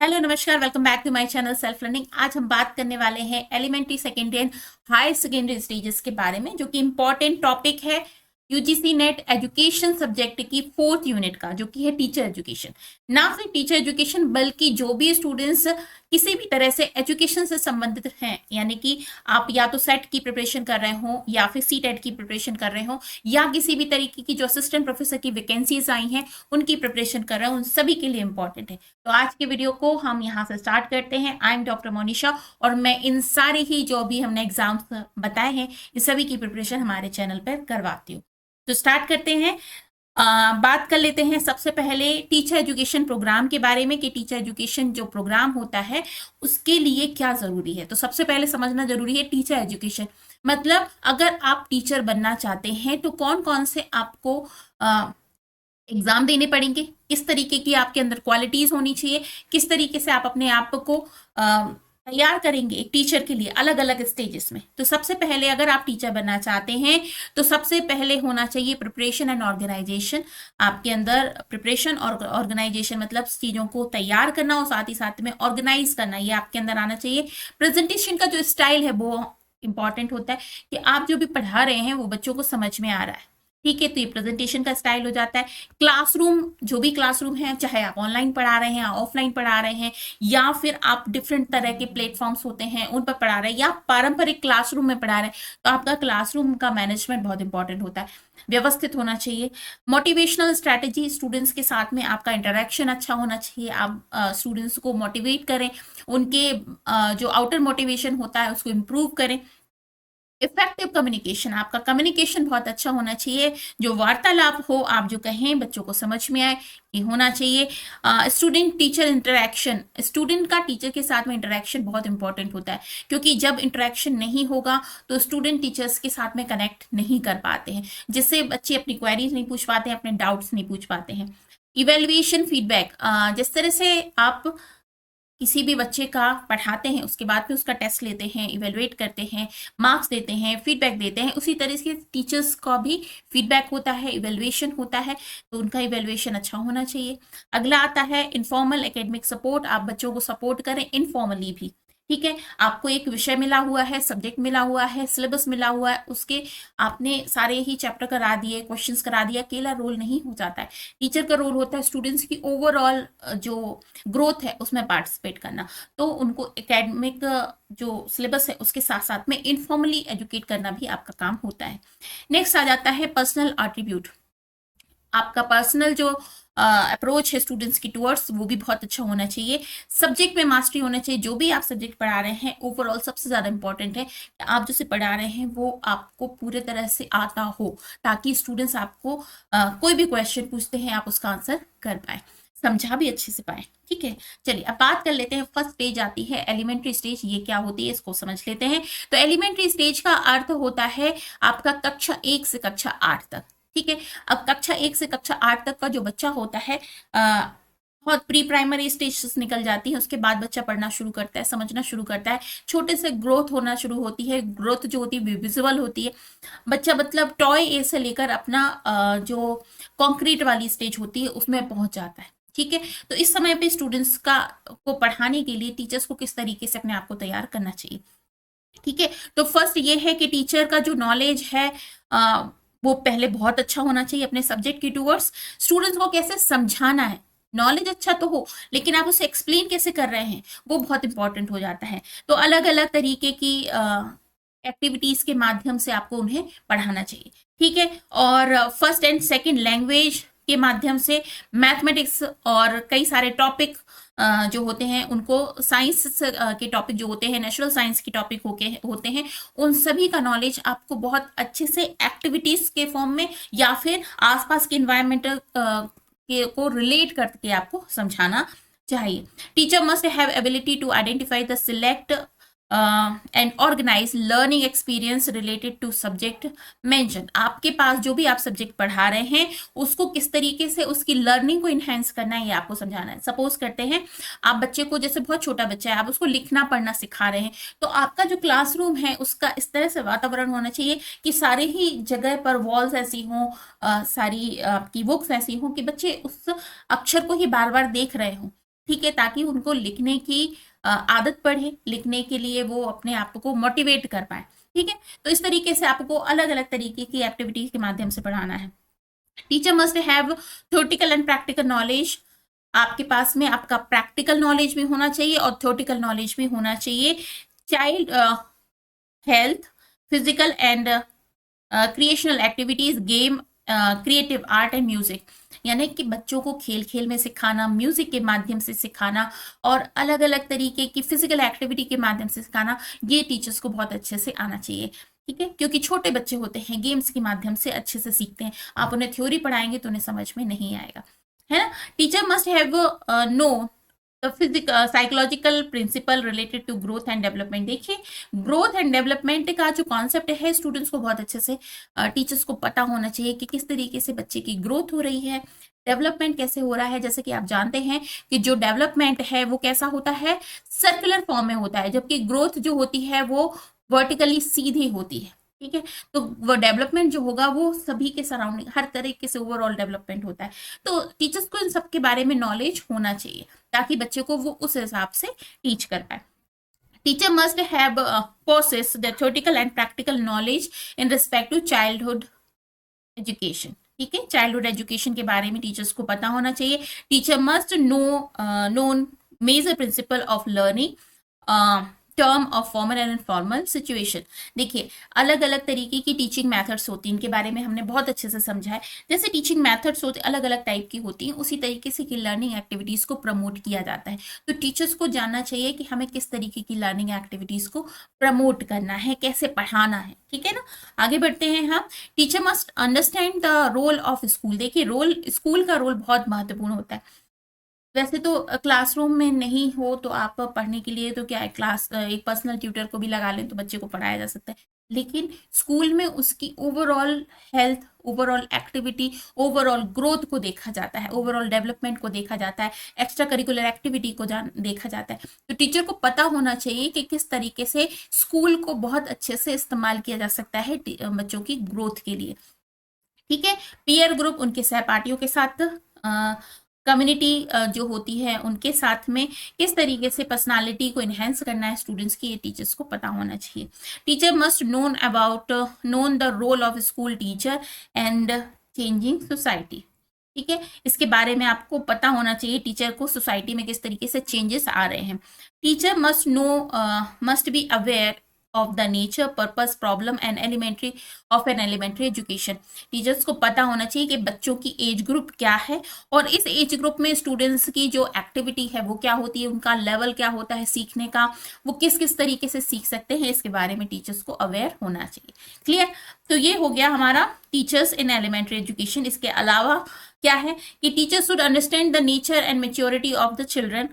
Hello नमस्कार, welcome back to my channel self learning. आज हम बात करने वाले हैं elementary, secondary and higher secondary stages के बारे में, जो कि इम्पोर्टेंट टॉपिक है यूजीसी नेट एजुकेशन सब्जेक्ट की 4th यूनिट का, जो कि है टीचर एजुकेशन। ना सिर्फ टीचर एजुकेशन बल्कि जो भी स्टूडेंट्स किसी भी तरह से एजुकेशन से संबंधित हैं, यानी कि आप या तो सेट की प्रिपरेशन कर रहे हो या फिर सी टेट की प्रिपरेशन कर रहे हो या किसी भी तरीके की जो असिस्टेंट प्रोफेसर की वैकेंसीज आई हैं उनकी प्रिपरेशन कर रहे हो, उन सभी के लिए इंपॉर्टेंट है। तो आज के वीडियो को हम यहाँ से स्टार्ट करते हैं। आई एम डॉक्टर मोनिशा और मैं इन सारी ही जो भी हमने एग्जाम्स बताए हैं इन सभी की प्रिपरेशन हमारे चैनल पर करवाती हूँ। तो स्टार्ट करते हैं। बात कर लेते हैं सबसे पहले टीचर एजुकेशन प्रोग्राम के बारे में कि टीचर एजुकेशन जो प्रोग्राम होता है उसके लिए क्या जरूरी है। तो सबसे पहले समझना जरूरी है टीचर एजुकेशन मतलब अगर आप टीचर बनना चाहते हैं तो कौन कौन से आपको एग्जाम देने पड़ेंगे, किस तरीके की आपके अंदर क्वालिटीज होनी चाहिए, किस तरीके से आप अपने आप को तैयार करेंगे एक टीचर के लिए अलग अलग स्टेजेस में। तो सबसे पहले अगर आप टीचर बनना चाहते हैं तो सबसे पहले होना चाहिए प्रिपरेशन एंड ऑर्गेनाइजेशन। आपके अंदर प्रिपरेशन और ऑर्गेनाइजेशन मतलब चीजों को तैयार करना और साथ ही साथ में ऑर्गेनाइज करना, ये आपके अंदर आना चाहिए। प्रेजेंटेशन का जो स्टाइल है वो इंपॉर्टेंट होता है कि आप जो भी पढ़ा रहे हैं वो बच्चों को समझ में आ रहा है। ठीक है, तो ये प्रेजेंटेशन का स्टाइल हो जाता है। क्लासरूम, जो भी क्लासरूम है, चाहे आप ऑनलाइन पढ़ा रहे हैं, ऑफलाइन पढ़ा रहे हैं या फिर आप डिफरेंट तरह के प्लेटफॉर्म्स होते हैं उन पर पढ़ा रहे हैं या पारंपरिक क्लासरूम में पढ़ा रहे हैं, तो आपका क्लासरूम का मैनेजमेंट बहुत इंपॉर्टेंट होता है, व्यवस्थित होना चाहिए। मोटिवेशनल स्ट्रैटेजी, स्टूडेंट्स के साथ में आपका इंटरेक्शन अच्छा होना चाहिए। आप स्टूडेंट्स को मोटिवेट करें, उनके जो आउटर मोटिवेशन होता है उसको इम्प्रूव करें। इफेक्टिव कम्युनिकेशन, आपका कम्युनिकेशन बहुत अच्छा होना चाहिए, जो वार्तालाप हो, आप जो कहें बच्चों को समझ में आए, ये होना चाहिए। स्टूडेंट टीचर इंटरेक्शन, स्टूडेंट का टीचर के साथ में इंटरेक्शन बहुत इंपॉर्टेंट होता है, क्योंकि जब इंटरेक्शन नहीं होगा तो स्टूडेंट टीचर्स के साथ में कनेक्ट नहीं कर पाते हैं, जिससे बच्चे अपनी क्वेरीज नहीं पूछ पाते हैं, अपने डाउट्स नहीं पूछ पाते हैं। इवेल्युएशन फीडबैक, जिस तरह से आप किसी भी बच्चे का पढ़ाते हैं उसके बाद में उसका टेस्ट लेते हैं, इवेलुएट करते हैं, मार्क्स देते हैं, फीडबैक देते हैं, उसी तरह से टीचर्स का भी फीडबैक होता है, इवेलुएशन होता है, तो उनका इवेलुएशन अच्छा होना चाहिए। अगला आता है इनफॉर्मल एकेडमिक सपोर्ट, आप बच्चों को सपोर्ट करें इनफॉर्मली भी। ठीक है, आपको एक विषय मिला हुआ है, सब्जेक्ट मिला हुआ है, सिलेबस मिला हुआ है, उसके आपने सारे ही चैप्टर करा दिए, क्वेश्चंस करा दिया, अकेला रोल नहीं हो जाता है। टीचर का रोल होता है स्टूडेंट्स की ओवरऑल जो ग्रोथ है उसमें पार्टिसिपेट करना, तो उनको एकेडमिक जो सिलेबस है उसके साथ साथ में इनफॉर्मली एजुकेट करना भी आपका काम होता है। नेक्स्ट आ जाता है पर्सनल एट्रीब्यूट, आपका पर्सनल जो अप्रोच है स्टूडेंट्स की टूवर्ड्स वो भी बहुत अच्छा होना चाहिए। सब्जेक्ट में मास्टरी होना चाहिए, जो भी आप सब्जेक्ट पढ़ा रहे हैं ओवरऑल सबसे ज़्यादा इंपॉर्टेंट है कि आप जैसे पढ़ा रहे हैं वो आपको पूरे तरह से आता हो, ताकि स्टूडेंट्स आपको कोई भी क्वेश्चन पूछते हैं आप उसका आंसर कर पाए, समझा भी अच्छे से पाए। ठीक है, चलिए अब बात कर लेते हैं। फर्स्ट स्टेज आती है एलिमेंट्री स्टेज, ये क्या होती है इसको समझ लेते हैं। तो एलिमेंट्री स्टेज का अर्थ होता है आपका कक्षा 1 से कक्षा 8 तक। ठीक है, अब कक्षा 1 से कक्षा 8 तक का जो बच्चा होता है बहुत प्री प्राइमरी स्टेज निकल जाती है, उसके बाद बच्चा पढ़ना शुरू करता है, समझना शुरू करता है, छोटे से ग्रोथ होना शुरू होती है। ग्रोथ जो होती है विजुअल होती है, बच्चा मतलब टॉय ए से लेकर अपना जो कॉन्क्रीट वाली स्टेज होती है उसमें पहुंच जाता है। ठीक है, तो इस समय पे स्टूडेंट्स का को पढ़ाने के लिए टीचर्स को किस तरीके से अपने आप को तैयार करना चाहिए। ठीक है, तो फर्स्ट ये है कि टीचर का जो नॉलेज है वो पहले बहुत अच्छा होना चाहिए अपने सब्जेक्ट की टूवर्ड्स। स्टूडेंट्स को कैसे समझाना है, नॉलेज अच्छा तो हो लेकिन आप उसे एक्सप्लेन कैसे कर रहे हैं वो बहुत इंपॉर्टेंट हो जाता है। तो अलग अलग तरीके की एक्टिविटीज के माध्यम से आपको उन्हें पढ़ाना चाहिए। ठीक है, और फर्स्ट एंड सेकंड लैंग्वेज के माध्यम से मैथमेटिक्स और कई सारे टॉपिक जो होते हैं उनको, साइंस के टॉपिक जो होते हैं, नेचुरल साइंस के टॉपिक होते हैं, उन सभी का नॉलेज आपको बहुत अच्छे से एक्टिविटीज के फॉर्म में या फिर आसपास के इन्वायरमेंटल को रिलेट करके आपको समझाना चाहिए। Teacher must have ability to identify the select and organise learning experience related to subject mention. आपके पास जो भी आप सब्जेक्ट पढ़ा रहे हैं उसको किस तरीके से उसकी लर्निंग को इनहेंस करना है ये आपको समझाना है। सपोज करते हैं आप बच्चे को, जैसे बहुत छोटा बच्चा है, आप उसको लिखना पढ़ना सिखा रहे हैं, तो आपका जो क्लासरूम है उसका इस तरह से वातावरण होना चाहिए कि सारे ही जगह पर वॉल्स ऐसी हों, सारी आपकी बुक्स ऐसी हों कि बच्चे उस अक्षर को ही बार बार देख रहे हों। ठीक है, ताकि उनको लिखने की आदत पड़े, लिखने के लिए वो अपने आप को मोटिवेट कर पाए। ठीक है, तो इस तरीके से आपको अलग अलग तरीके की एक्टिविटीज के माध्यम से पढ़ाना है। Teacher must have theoretical and practical knowledge. आपके पास में आपका प्रैक्टिकल नॉलेज भी होना चाहिए और थ्योरेटिकल नॉलेज भी होना चाहिए। Child health, physical and creational activities, game, creative art and music, यानी कि बच्चों को खेल खेल में सिखाना, म्यूजिक के माध्यम से सिखाना और अलग अलग तरीके की फिजिकल एक्टिविटी के माध्यम से सिखाना, ये टीचर्स को बहुत अच्छे से आना चाहिए। ठीक है, क्योंकि छोटे बच्चे होते हैं, गेम्स के माध्यम से अच्छे से सीखते हैं। आप उन्हें थ्योरी पढ़ाएंगे तो उन्हें समझ में नहीं आएगा, है ना। Teacher must have know the psychological principle related to growth and development. देखिए, ग्रोथ एंड डेवलपमेंट का जो कॉन्सेप्ट है, स्टूडेंट्स को बहुत अच्छे से, टीचर्स को पता होना चाहिए कि किस तरीके से बच्चे की ग्रोथ हो रही है, डेवलपमेंट कैसे हो रहा है। जैसे कि आप जानते हैं कि जो डेवलपमेंट है वो कैसा होता है, सर्कुलर फॉर्म में होता है, जबकि ग्रोथ जो होती है वो वर्टिकली सीधी होती है। ठीक है, तो वो डेवलपमेंट जो होगा वो सभी के सराउंडिंग, हर तरीके से ओवरऑल डेवलपमेंट होता है। तो टीचर्स को इन सब के बारे में नॉलेज होना चाहिए ताकि बच्चे को वो उस हिसाब से टीच कर पाए। Teacher must have possess the theoretical and practical knowledge in respect to childhood education। ठीक है, चाइल्डहुड एजुकेशन के बारे में टीचर्स को पता होना चाहिए। Teacher must known major principle of learning, term of formal and informal situation. देखिए, अलग अलग तरीके की टीचिंग मेथड्स होती हैं, इनके बारे में हमने बहुत अच्छे से समझा है। जैसे टीचिंग मेथड्स होते अलग अलग टाइप की होती हैं, उसी तरीके से की लर्निंग एक्टिविटीज को प्रमोट किया जाता है। तो टीचर्स को जानना चाहिए कि हमें किस तरीके की लर्निंग एक्टिविटीज को प्रमोट करना है, कैसे पढ़ाना है। ठीक है ना, आगे बढ़ते हैं हम। Teacher must understand the role of school. देखिए, स्कूल का रोल बहुत महत्वपूर्ण होता है। वैसे तो क्लासरूम में नहीं हो तो आप पढ़ने के लिए तो क्या है, एक पर्सनल ट्यूटर को भी लगा लें तो बच्चे को पढ़ाया जा सकता है, लेकिन स्कूल में उसकी overall health, overall activity, overall growth को देखा जाता है, ओवरऑल डेवलपमेंट को देखा जाता है, एक्स्ट्रा करिकुलर एक्टिविटी को देखा जाता है। तो टीचर को पता होना चाहिए कि किस तरीके से स्कूल को बहुत अच्छे से इस्तेमाल किया जा सकता है बच्चों की ग्रोथ के लिए। ठीक है, पीयर ग्रुप, उनके सहपाठियों के साथ, कम्युनिटी जो होती है उनके साथ में किस तरीके से पर्सनालिटी को इन्हेंस करना है स्टूडेंट्स की, ये टीचर्स को पता होना चाहिए। Teacher must known the role of school teacher and changing society. ठीक है, इसके बारे में आपको पता होना चाहिए टीचर को सोसाइटी में किस तरीके से चेंजेस आ रहे हैं। Teacher must be aware of the nature, purpose, problem and elementary of an elementary education. Teachers को पता होना चाहिए कि बच्चों की एज ग्रुप क्या है और इस एज ग्रुप में स्टूडेंट्स की जो एक्टिविटी है वो क्या होती है, उनका लेवल क्या होता है सीखने का, वो किस किस तरीके से सीख सकते हैं, इसके बारे में टीचर्स को अवेयर होना चाहिए। क्लियर, तो ये हो गया हमारा टीचर्स इन एलिमेंट्री एजुकेशन। इसके अलावा क्या है कि teachers should understand the nature and maturity of the children.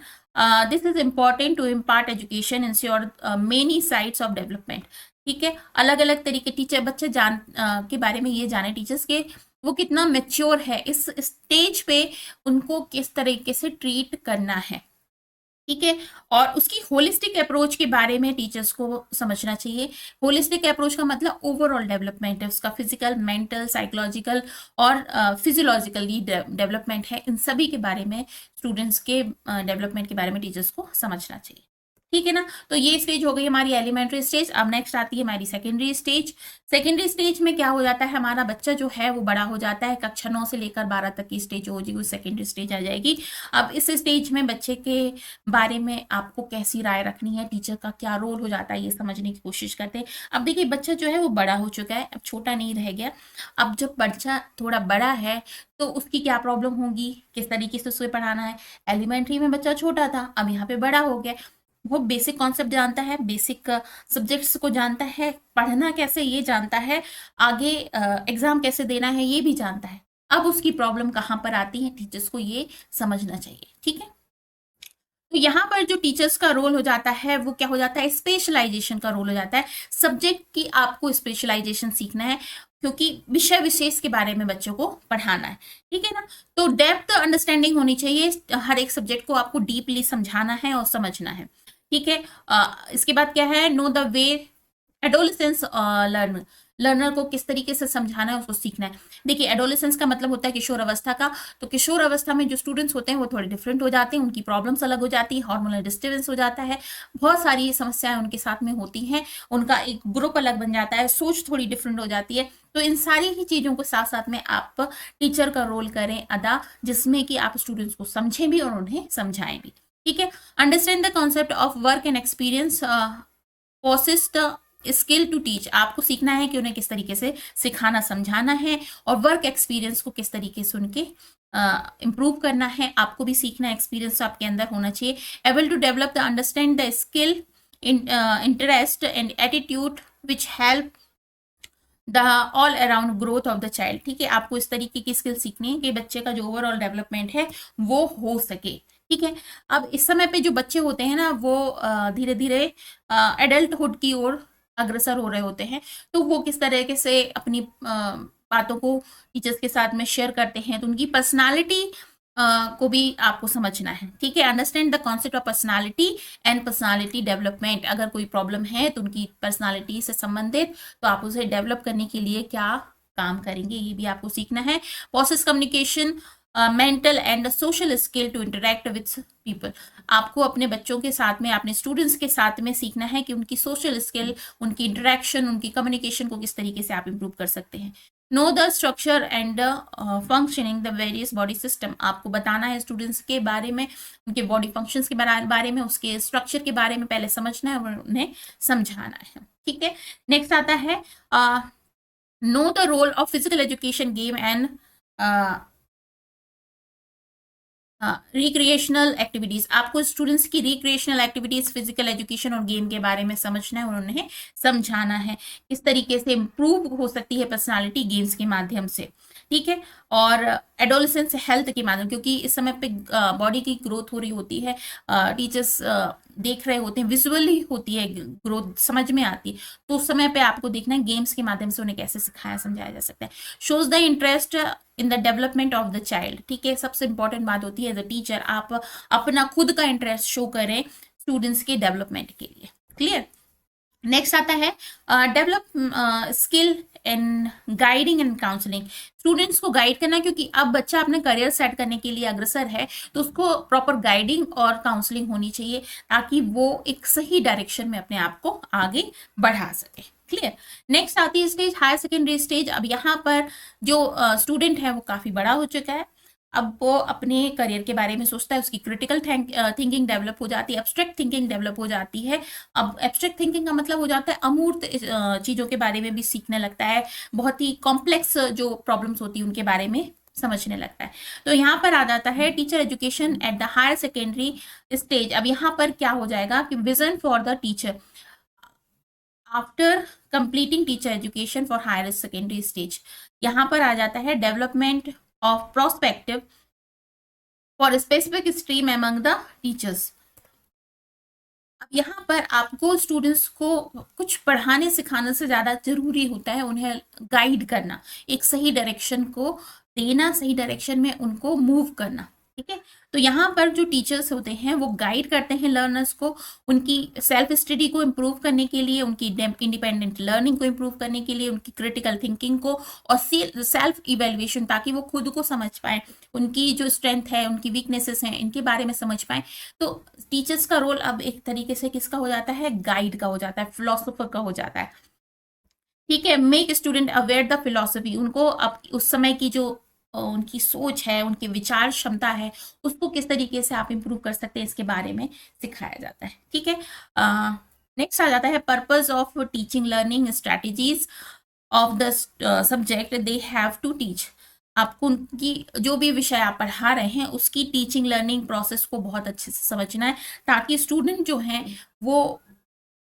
This is important to impart education, ensure many sides of development. ठीक है, अलग अलग तरीके टीचर बच्चे के बारे में ये जाने टीचर्स के वो कितना मेच्योर है, इस स्टेज पे उनको किस तरीके से ट्रीट करना है। ठीक है, और उसकी होलिस्टिक अप्रोच के बारे में टीचर्स को समझना चाहिए। होलिस्टिक अप्रोच का मतलब ओवरऑल डेवलपमेंट है उसका, फिजिकल, मेंटल, साइकोलॉजिकल और फिजियोलॉजिकली डेवलपमेंट है। इन सभी के बारे में स्टूडेंट्स के डेवलपमेंट के बारे में टीचर्स को समझना चाहिए। ठीक है ना, तो ये स्टेज हो गई हमारी एलिमेंट्री स्टेज। अब नेक्स्ट आती है हमारी सेकेंडरी स्टेज। सेकेंडरी स्टेज में क्या हो जाता है, हमारा बच्चा जो है वो बड़ा हो जाता है, कक्षा 9 से लेकर 12 तक की स्टेज हो जाएगी, सेकेंडरी स्टेज आ जाएगी। अब इस स्टेज में बच्चे के बारे में आपको कैसी राय रखनी है, टीचर का क्या रोल हो जाता है, ये समझने की कोशिश करते हैं। अब देखिए, बच्चा जो है वो बड़ा हो चुका है, अब छोटा नहीं रह गया। अब जब बच्चा थोड़ा बड़ा है तो उसकी क्या प्रॉब्लम होगी, किस तरीके से उसे पढ़ाना है। एलिमेंट्री में बच्चा छोटा था, अब यहाँ पे बड़ा हो गया, वो बेसिक कॉन्सेप्ट जानता है, बेसिक सब्जेक्ट्स को जानता है, पढ़ना कैसे ये जानता है, आगे एग्जाम कैसे देना है ये भी जानता है। अब उसकी प्रॉब्लम कहाँ पर आती है, टीचर्स को ये समझना चाहिए। ठीक है, तो यहाँ पर जो टीचर्स का रोल हो जाता है वो क्या हो जाता है, स्पेशलाइजेशन का रोल हो जाता है। सब्जेक्ट की आपको स्पेशलाइजेशन सीखना है क्योंकि विषय विशेष के बारे में बच्चों को पढ़ाना है। ठीक है ना, तो डेप्थ अंडरस्टैंडिंग होनी चाहिए, हर एक सब्जेक्ट को आपको डीपली समझाना है और समझना है। ठीक है, इसके बाद क्या है, know the way adolescence learn. Learner को किस तरीके से समझाना है, उसको सीखना है। देखिए एडोलेसेंस का मतलब होता है किशोर अवस्था का, तो किशोर अवस्था में जो स्टूडेंट्स होते हैं वो थोड़े डिफरेंट हो जाते हैं, उनकी प्रॉब्लम्स अलग हो जाती है, हार्मोनल डिस्टर्बेंस हो जाता है, बहुत सारी समस्याएं उनके साथ में होती हैं, उनका एक ग्रुप अलग बन जाता है, सोच थोड़ी डिफरेंट हो जाती है। तो इन सारी ही चीजों को साथ साथ में आप टीचर का रोल करें अदा, जिसमें कि आप स्टूडेंट्स को समझें भी और उन्हें समझाएं भी। ठीक है, understand the concept of work and experience possess the skill to teach. आपको सीखना है कि उन्हें किस तरीके से सिखाना समझाना है, और वर्क एक्सपीरियंस को किस तरीके से उनके इम्प्रूव करना है। आपको भी सीखना है, एक्सपीरियंस आपके अंदर होना चाहिए। Able to develop the understand the skill interest and attitude which help the all around growth of the child. ठीक है, आपको इस तरीके की स्किल सीखनी है कि बच्चे का जो ओवरऑल डेवलपमेंट है वो हो सके। ठीक है, अब इस समय पे जो बच्चे होते हैं ना, वो धीरे धीरे एडल्टहुड की ओर अग्रसर हो रहे होते हैं, तो वो किस तरीके से अपनी बातों को टीचर्स के साथ में शेयर करते हैं, तो उनकी पर्सनालिटी को भी आपको समझना है। ठीक है, understand the concept of personality and personality development. अगर कोई प्रॉब्लम है तो उनकी पर्सनालिटी से संबंधित, तो आप उसे डेवलप करने के लिए क्या काम करेंगे, ये भी आपको सीखना है। Process communication, mental and social skill to interact with people. आपको अपने बच्चों के साथ में, अपने स्टूडेंट्स के साथ में सीखना है कि उनकी सोशल स्किल, उनकी इंटरेक्शन, उनकी कम्युनिकेशन को किस तरीके से आप इंप्रूव कर सकते हैं। Know the structure and functioning the various body system. आपको बताना है स्टूडेंट्स के बारे में, उनके बॉडी फंक्शंस के बारे में, उसके स्ट्रक्चर के बारे में पहले समझना है और उन्हें समझाना है। ठीक है, नेक्स्ट आता है know the role of physical education, game and recreational activities. आपको स्टूडेंट्स की रिक्रिएशनल एक्टिविटीज, फिजिकल एजुकेशन और गेम के बारे में समझना है और उन्हें समझाना है किस तरीके से इम्प्रूव हो सकती है पर्सनालिटी गेम्स के माध्यम से। ठीक है, और एडोलेसेंस हेल्थ के माध्यम, क्योंकि इस समय पे बॉडी की ग्रोथ हो रही होती है, टीचर्स देख रहे होते हैं, विजुअली होती है ग्रोथ, समझ में आती है, तो उस समय पे आपको देखना है गेम्स के माध्यम से उन्हें कैसे सिखाया समझाया जा सकता है। Shows the interest in the development of the child. ठीक है, सबसे इंपॉर्टेंट बात होती है एज अ टीचर आप अपना खुद का इंटरेस्ट शो करें स्टूडेंट्स के डेवलपमेंट के लिए। क्लियर, नेक्स्ट आता है develop skill in guiding and counselling. Students को गाइड करना, क्योंकि अब बच्चा अपने करियर सेट करने के लिए अग्रसर है, तो उसको प्रॉपर गाइडिंग और काउंसलिंग होनी चाहिए ताकि वो एक सही डायरेक्शन में अपने आप को आगे बढ़ा सके। क्लियर, नेक्स्ट आती है स्टेज हायर सेकेंडरी स्टेज। अब यहाँ पर जो स्टूडेंट है वो काफी बड़ा हो चुका है, अब वो अपने करियर के बारे में सोचता है, उसकी क्रिटिकल थिंकिंग डेवलप हो जाती है, एब्स्ट्रैक्ट थिंकिंग डेवलप हो जाती है। अब एब्स्ट्रैक्ट थिंकिंग का मतलब हो जाता है अमूर्त चीजों के बारे में भी सीखने लगता है, बहुत ही कॉम्प्लेक्स जो प्रॉब्लम्स होती है उनके बारे में समझने लगता है। तो यहाँ पर आ जाता है teacher education at the higher secondary stage. अब यहाँ पर क्या हो जाएगा कि vision for the teacher after completing teacher education for higher secondary stage. यहाँ पर आ जाता है development of prospective for specific stream among the teachers. अब यहाँ पर आपको स्टूडेंट्स को कुछ पढ़ाने सिखाने से ज्यादा जरूरी होता है उन्हें गाइड करना, एक सही डायरेक्शन को देना, सही डायरेक्शन में उनको मूव करना। ठीक है, तो यहाँ पर जो टीचर्स होते हैं वो गाइड करते हैं लर्नर्स को, उनकी सेल्फ स्टडी को इम्प्रूव करने के लिए, उनकी इंडिपेंडेंट लर्निंग को इम्प्रूव करने के लिए, उनकी क्रिटिकल थिंकिंग को और सेल्फ इवेल्युएशन, ताकि वो खुद को समझ पाए, उनकी जो स्ट्रेंथ है, उनकी वीकनेसेस हैं, इनके बारे में समझ पाए। तो टीचर्स का रोल अब एक तरीके से किसका हो जाता है, गाइड का हो जाता है, फिलोसोफर का हो जाता है। ठीक है, make student aware the philosophy. उनको अब उस समय की जो उनकी सोच है, उनकी विचार क्षमता है, उसको किस तरीके से आप इंप्रूव कर सकते हैं, इसके बारे में सिखाया जाता है। ठीक है, नेक्स्ट आ जाता है purpose of teaching learning strategies of the subject they have to teach. आपको उनकी जो भी विषय आप पढ़ा रहे हैं उसकी टीचिंग लर्निंग प्रोसेस को बहुत अच्छे से समझना है, ताकि स्टूडेंट जो हैं वो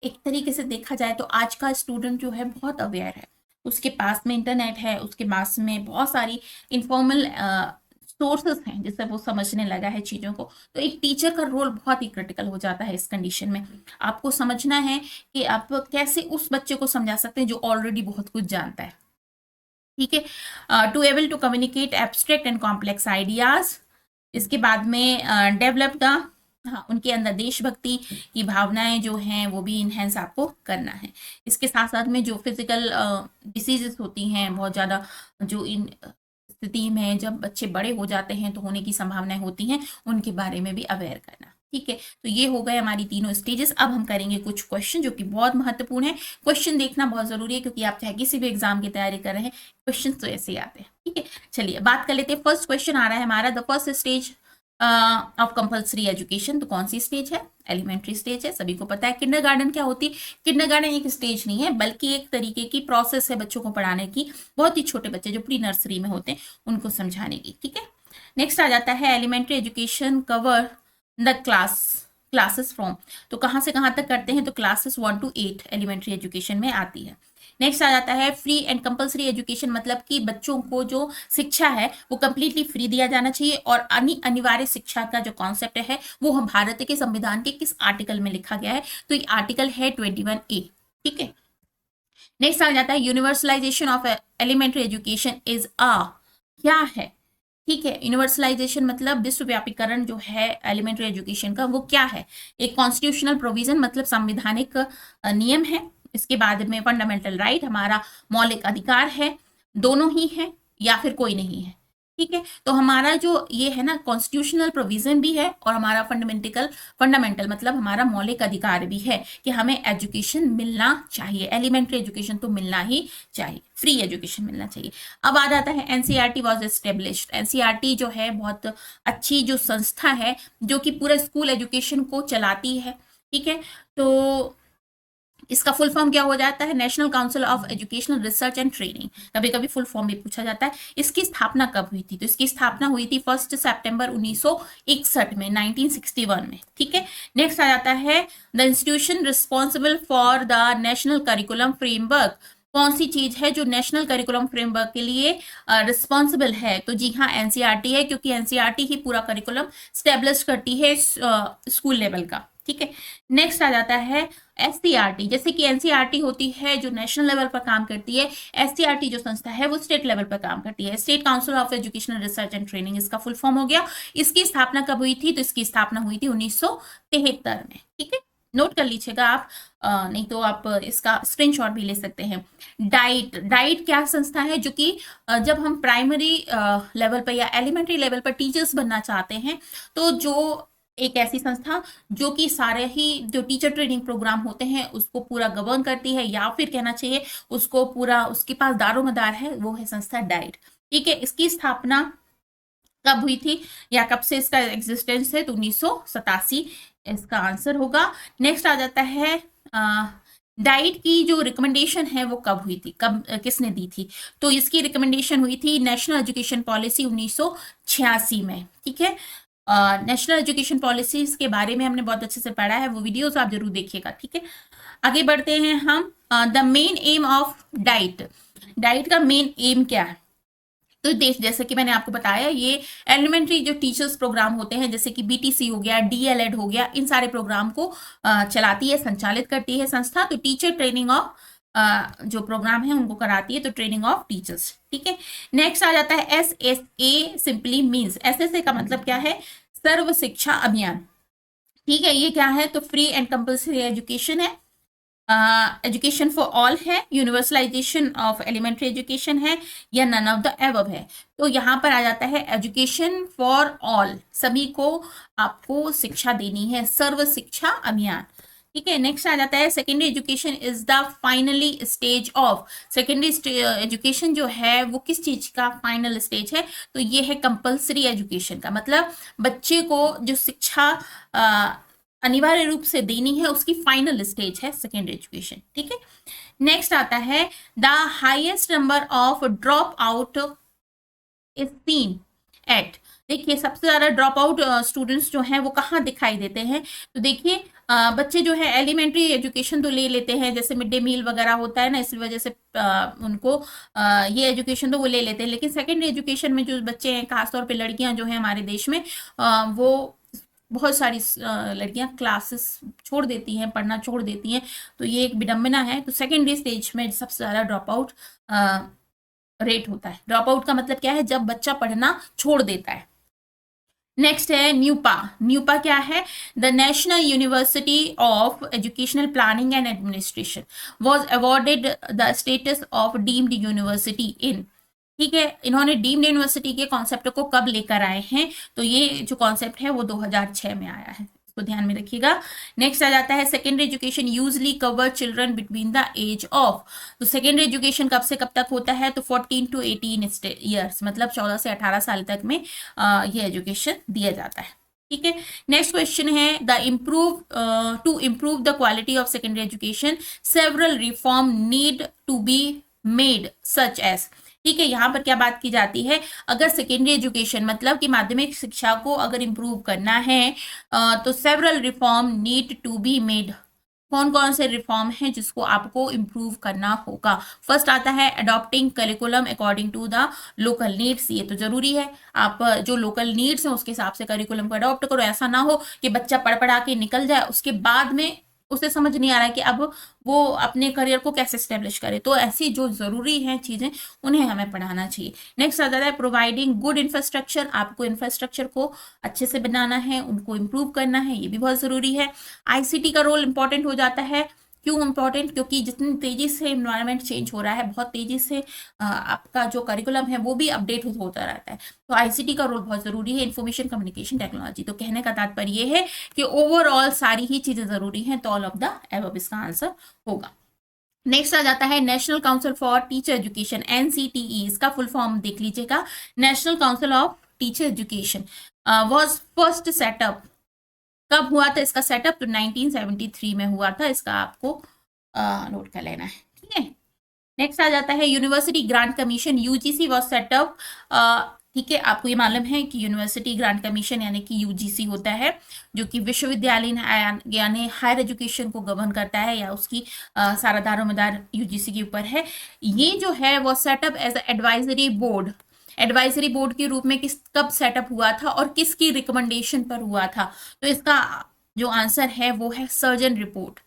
एक तरीके से देखा जाए तो आज का स्टूडेंट जो है बहुत अवेयर है, उसके पास में इंटरनेट है, उसके पास में बहुत सारी इनफॉर्मल सोर्सेस हैं जिससे वो समझने लगा है चीज़ों को। तो एक टीचर का रोल बहुत ही क्रिटिकल हो जाता है इस कंडीशन में। आपको समझना है कि आप कैसे उस बच्चे को समझा सकते हैं जो ऑलरेडी बहुत कुछ जानता है। ठीक है, to able to communicate abstract and complex ideas. इसके बाद में डेवलप द हाँ, उनके अंदर देशभक्ति की भावनाएं जो हैं वो भी इनहेंस आपको करना है। इसके साथ साथ में जो फिजिकल डिसीजेस होती हैं बहुत ज़्यादा, जो इन स्थिति में जब बच्चे बड़े हो जाते हैं तो होने की संभावनाएं होती हैं, उनके बारे में भी अवेयर करना। ठीक है, तो ये हो गए हमारी तीनों स्टेजेस। अब हम करेंगे कुछ क्वेश्चन जो कि बहुत महत्वपूर्ण है। क्वेश्चन देखना बहुत जरूरी है क्योंकि आप चाहे किसी भी एग्जाम की तैयारी कर रहे हैं, क्वेश्चन तो ऐसे ही आते हैं। ठीक है, चलिए बात कर लेते हैं। फर्स्ट क्वेश्चन आ रहा है हमारा, the first stage of compulsory education. तो कौन सी स्टेज है? एलिमेंट्री स्टेज है, सभी को पता है। किंडरगार्टन क्या होती है? किंडरगार्टन एक स्टेज नहीं है बल्कि एक तरीके की प्रोसेस है बच्चों को पढ़ाने की, बहुत ही छोटे बच्चे जो प्री नर्सरी में होते हैं उनको समझाने की। ठीक है, नेक्स्ट आ जाता है elementary education cover the classes from. तो कहाँ से कहाँ तक करते हैं? तो क्लासेस 1 to 8 एलिमेंट्री एजुकेशन में आती है। नेक्स्ट आ जाता है फ्री एंड कंपलसरी एजुकेशन, मतलब कि बच्चों को जो शिक्षा है वो कंप्लीटली फ्री दिया जाना चाहिए। और अनिवार्य शिक्षा का जो कॉन्सेप्ट है वो हम भारत के संविधान के किस आर्टिकल में लिखा गया है? तो ये आर्टिकल है 21A। ठीक है, नेक्स्ट आ जाता है universalisation of elementary education is a, क्या है? ठीक है, यूनिवर्सलाइजेशन मतलब विश्वव्यापीकरण जो है एलिमेंट्री एजुकेशन का वो क्या है? एक कॉन्स्टिट्यूशनल प्रोविजन, मतलब संवैधानिक नियम है। इसके बाद में फंडामेंटल राइट, हमारा मौलिक अधिकार है, दोनों ही है या फिर कोई नहीं है। ठीक है, तो हमारा जो ये है ना कॉन्स्टिट्यूशनल प्रोविजन भी है और हमारा फंडामेंटल मतलब हमारा मौलिक अधिकार भी है कि हमें एजुकेशन मिलना चाहिए। एलिमेंट्री एजुकेशन तो मिलना ही चाहिए, फ्री एजुकेशन मिलना चाहिए। अब आ जाता है एनसीईआरटी वाज एस्टेब्लिश्ड। एनसीईआरटी जो है बहुत अच्छी जो संस्था है जो कि पूरे स्कूल एजुकेशन को चलाती है। ठीक है, तो इसका फुल फॉर्म क्या हो जाता है? National council of educational research and training. कभी कभी फुल फॉर्म भी पूछा जाता है। इसकी स्थापना कब हुई थी? तो इसकी स्थापना हुई थी 1 सितंबर 1961 में, 1961 में। ठीक है, नेक्स्ट आ जाता है the institution responsible for the national curriculum framework. कौन सी चीज है जो नेशनल करिकुलम फ्रेमवर्क के लिए रिस्पॉन्सिबल है? तो जी हाँ, एनसीईआरटी है, क्योंकि एनसीईआरटी ही पूरा करिकुलम स्टेब्लिश करती है स्कूल लेवल का। ठीक है, नेक्स्ट आ जाता है एससीईआरटी। जैसे कि एनसीईआरटी होती है जो नेशनल लेवल पर काम करती है, एससीईआरटी जो संस्था है वो स्टेट लेवल पर काम करती है, state council of educational research and training इसका फुल फॉर्म हो गया। इसकी स्थापना कब हुई थी? तो इसकी स्थापना हुई थी 1973 में। ठीक है, नोट कर लीजिएगा आप, नहीं तो आप इसका स्क्रीनशॉट भी ले सकते हैं। डाइट क्या संस्था है? जो कि जब हम प्राइमरी लेवल पर या एलिमेंट्री लेवल पर टीचर्स बनना चाहते हैं तो जो एक ऐसी संस्था जो कि सारे ही जो टीचर ट्रेनिंग प्रोग्राम होते हैं उसको पूरा गवर्न करती है, या फिर कहना चाहिए उसको पूरा उसके पास दारोमदार है, वो है संस्था डाइट। ठीक है, इसकी स्थापना कब हुई थी या कब से इसका एग्जिस्टेंस है? तो 1987 इसका आंसर होगा। नेक्स्ट आ जाता है डाइट की जो रिकमेंडेशन है वो कब हुई थी, कब किसने दी थी? तो इसकी रिकमेंडेशन हुई थी नेशनल एजुकेशन पॉलिसी 1986 में। ठीक है, नेशनल एजुकेशन पॉलिसीज के बारे में हमने बहुत अच्छे से पढ़ा है, वो वीडियोस आप जरूर देखिएगा। ठीक है, आगे बढ़ते हैं हम। The main M of diet, diet का मेन एम क्या है? तो जैसे कि मैंने आपको बताया, ये एलिमेंट्री जो टीचर्स प्रोग्राम होते हैं जैसे कि बीटीसी हो गया, डीएलएड हो गया, इन सारे प्रोग्राम को चलाती है, संचालित करती है संस्था। तो टीचर ट्रेनिंग ऑफ जो प्रोग्राम है उनको कराती है, तो ट्रेनिंग ऑफ टीचर्स। ठीक है, नेक्स्ट आ जाता है SSA। सिंपली मीन्स SSA का मतलब क्या है? सर्व शिक्षा अभियान। ठीक है, ये क्या है? तो फ्री एंड कंपल्सरी एजुकेशन है, एजुकेशन फॉर ऑल है, यूनिवर्सलाइजेशन ऑफ एलिमेंट्री एजुकेशन है, या नन ऑफ द एबव है। तो यहाँ पर आ जाता है एजुकेशन फॉर ऑल, सभी को आपको शिक्षा देनी है, सर्व शिक्षा अभियान। ठीक है, नेक्स्ट आ जाता है secondary education is the finally stage of. Secondary education जो है वो किस चीज का फाइनल स्टेज है? तो ये है कंपल्सरी एजुकेशन का, मतलब बच्चे को जो शिक्षा अनिवार्य रूप से देनी है उसकी फाइनल स्टेज है सेकेंडरी एजुकेशन। ठीक है, नेक्स्ट आता है the highest number of drop out is seen at. देखिए सबसे ज्यादा ड्रॉप आउट स्टूडेंट्स जो हैं वो कहाँ दिखाई देते हैं? तो देखिए बच्चे जो है एलिमेंट्री एजुकेशन तो ले लेते हैं, जैसे मिड डे मील वगैरह होता है ना, इस वजह से उनको ये एजुकेशन तो वो ले लेते हैं। लेकिन सेकेंडरी एजुकेशन में जो बच्चे हैं, खासतौर पे लड़कियां जो हैं हमारे देश में, वो बहुत सारी लड़कियां क्लासेस छोड़ देती हैं, पढ़ना छोड़ देती हैं, तो ये एक विडंबना है। तो सेकेंडरी स्टेज में सबसे ज़्यादा ड्रॉप आउट रेट होता है। ड्रॉप आउट का मतलब क्या है? जब बच्चा पढ़ना छोड़ देता है। नेक्स्ट है न्यूपा। न्यूपा क्या है? The National University of Educational Planning and Administration was awarded the status of deemed university in. ठीक है, इन्होंने डीम्ड यूनिवर्सिटी के कॉन्सेप्ट को कब लेकर आए हैं? तो ये जो कॉन्सेप्ट है वो 2006 में आया है, इसको ध्यान में रखिएगा। नेक्स्ट आ जाता है secondary education usually cover children between the age of. तो सेकेंडरी एजुकेशन कब से कब तक होता है? तो 14 to 18 ईयर्स, मतलब 14 से 18 साल तक में ये एजुकेशन दिया जाता है। ठीक है, नेक्स्ट क्वेश्चन है the improve to improve the quality of secondary education several reform need to be made such as. ठीक है, यहाँ पर क्या बात की जाती है? अगर सेकेंडरी एजुकेशन मतलब कि माध्यमिक शिक्षा को अगर इम्प्रूव करना है तो several reform need to be made. कौन कौन से रिफॉर्म हैं जिसको आपको इम्प्रूव करना होगा? फर्स्ट आता है adopting curriculum according to the local needs. ये तो जरूरी है, आप जो लोकल नीड्स हैं उसके हिसाब से करिकुलम को अडॉप्ट करो। ऐसा ना हो कि बच्चा पढ़ पढ़ा के निकल जाए, उसके बाद में उसे समझ नहीं आ रहा है कि अब वो अपने करियर को कैसे स्टेब्लिश करे। तो ऐसी जो जरूरी हैं चीजें उन्हें हमें पढ़ाना चाहिए। नेक्स्ट आ जाता है प्रोवाइडिंग गुड इंफ्रास्ट्रक्चर। आपको इंफ्रास्ट्रक्चर को अच्छे से बनाना है, उनको इम्प्रूव करना है, ये भी बहुत जरूरी है। आईसीटी का रोल इंपॉर्टेंट हो जाता है। क्यों इंपॉर्टेंट? क्योंकि जितनी तेजी से इन्वायरमेंट चेंज हो रहा है, बहुत तेजी से आपका जो करिकुलम है वो भी अपडेट होता रहता है, तो आईसीटी का रोल बहुत जरूरी है। Information communication technology. तो कहने का तात्पर्य ये है कि ओवरऑल सारी ही चीजें जरूरी हैं, तो ऑल ऑफ द एबव इसका आंसर होगा। नेक्स्ट आ जाता है national council for teacher education, NCTE. इसका फुल फॉर्म देख लीजिएगा, national council of teacher education was first setup. कब हुआ था इसका सेटअप? तो 1973 में हुआ था। इसका आपको नोट कर लेना है। ठीक है, नेक्स्ट आ जाता है university grant commission, UGC was setup. ठीक है, आपको ये मालूम है कि यूनिवर्सिटी ग्रांट कमीशन यानी कि यूजीसी होता है, जो कि विश्वविद्यालय यानी हायर एजुकेशन को गवर्न करता है, या उसकी सारा दारोमदार यूजीसी के ऊपर है। ये जो है वो set up as advisory board, advisory board के रूप में कब सेटअप हुआ था और किसकी रिकमेंडेशन पर हुआ था? तो इसका जो आंसर है वो है सर्जन रिपोर्ट।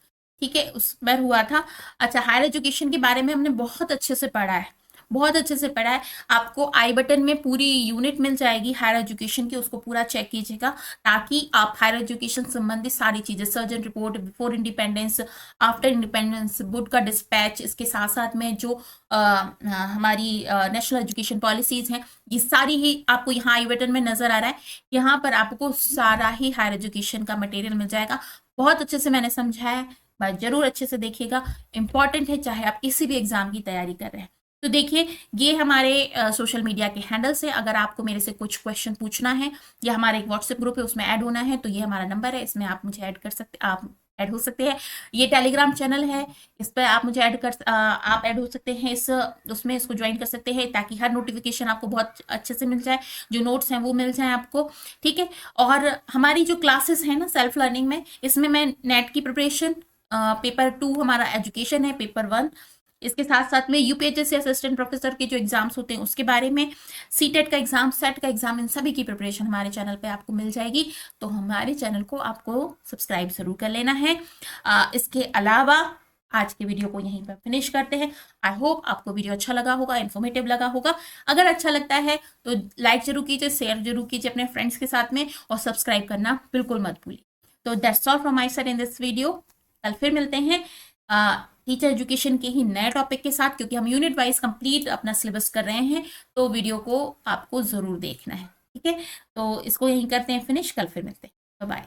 ठीक है, उस पर हुआ था। अच्छा, हायर एजुकेशन के बारे में हमने बहुत अच्छे से पढ़ा है, बहुत अच्छे से पढ़ा है। आपको आई बटन में पूरी यूनिट मिल जाएगी हायर एजुकेशन की, उसको पूरा चेक कीजिएगा, ताकि आप हायर एजुकेशन संबंधित सारी चीजें, Sargent report, before independence, after independence, Wood का डिस्पैच, इसके साथ साथ में जो हमारी नेशनल एजुकेशन पॉलिसीज हैं, ये सारी ही आपको यहाँ आई बटन में नजर आ रहा है। यहाँ पर आपको सारा ही हायर एजुकेशन का मटेरियल मिल जाएगा। बहुत अच्छे से मैंने समझाया है, बात जरूर अच्छे से देखिएगा, इंपॉर्टेंट है, चाहे आप किसी भी एग्जाम की तैयारी कर रहे हैं। तो देखिए, ये हमारे सोशल मीडिया के हैंडल्स है। अगर आपको मेरे से कुछ क्वेश्चन पूछना है या हमारे एक व्हाट्सएप ग्रुप है उसमें ऐड होना है, तो ये हमारा नंबर है, इसमें आप मुझे ऐड कर सकते, आप ऐड हो सकते हैं। ये टेलीग्राम चैनल है, इस पर आप मुझे आप ऐड हो सकते हैं, इस उसमें इसको ज्वाइन कर सकते हैं, ताकि हर नोटिफिकेशन आपको बहुत अच्छे से मिल जाए, जो नोट्स हैं वो मिल जाए आपको। ठीक है, और हमारी जो क्लासेस है ना सेल्फ लर्निंग में, इसमें मैं नेट की प्रिपरेशन, पेपर 2 हमारा एजुकेशन है, पेपर 1, इसके साथ साथ में यूपीएचएससी असिस्टेंट प्रोफेसर के जो एग्जाम्स होते हैं उसके बारे में, सीटेट का एग्जाम, सेट का एग्जाम, इन सभी की प्रिपरेशन हमारे चैनल पे आपको मिल जाएगी। तो हमारे चैनल को आपको सब्सक्राइब जरूर कर लेना है। इसके अलावा आज के वीडियो को यहीं पर फिनिश करते हैं। आई होप आपको वीडियो अच्छा लगा होगा, इन्फॉर्मेटिव लगा होगा। अगर अच्छा लगता है तो लाइक जरूर कीजिए, शेयर जरूर कीजिए अपने फ्रेंड्स के साथ में, और सब्सक्राइब करना बिल्कुल मत भूलिए। तो that's all from my side in this video. कल फिर मिलते हैं टीचर एजुकेशन के ही नए टॉपिक के साथ, क्योंकि हम यूनिट वाइज कंप्लीट अपना सिलेबस कर रहे हैं, तो वीडियो को आपको जरूर देखना है। ठीक है, तो इसको यहीं करते हैं फिनिश, कल फिर मिलते हैं, बाय।